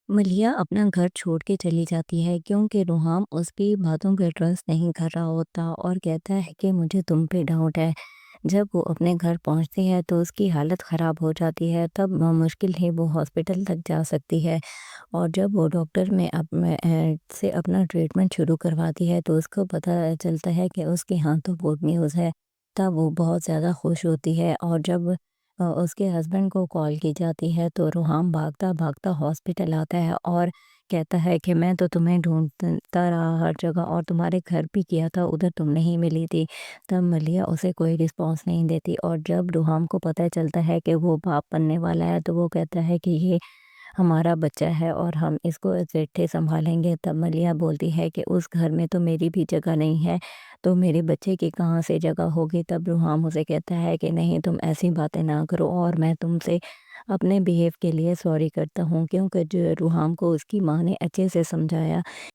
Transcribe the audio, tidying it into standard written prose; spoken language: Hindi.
मलिया अपना घर छोड़ के चली जाती है क्योंकि रुहाम उसकी बातों पे ट्रस्ट नहीं कर रहा होता और कहता है कि मुझे तुम पे डाउट है। जब वो अपने घर पहुंचती है तो उसकी हालत ख़राब हो जाती है, तब मुश्किल ही वो हॉस्पिटल तक जा सकती है। और जब वो डॉक्टर में से अपना ट्रीटमेंट शुरू करवाती है तो उसको पता चलता है कि उसके यहाँ तो गुड न्यूज़ है। तब वो बहुत ज़्यादा खुश होती है और जब उसके हस्बैंड को कॉल की जाती है तो रुहाम भागता-भागता हॉस्पिटल आता है और कहता है कि मैं तो तुम्हें ढूँढता रहा हर जगह और तुम्हारे घर भी किया था, उधर तुम नहीं मिली थी। तब मलिया उसे कोई रिस्पॉन्स नहीं देती और जब रुहाम को पता चलता है कि वो बाप बनने वाला है तो वो कहता है कि ये हमारा बच्चा है और हम इसको इकट्ठे सँभालेंगे। तब मलिया बोलती है कि उस घर में तो मेरी भी जगह नहीं है, तो मेरे बच्चे की कहाँ से जगह होगी? तब रुहाम उसे कहता है कि नहीं, तुम ऐसी बातें ना करो और मैं तुमसे अपने बिहेव के लिए सॉरी करता हूँ, क्योंकि जो रुहाम को उसकी माँ ने अच्छे से समझाया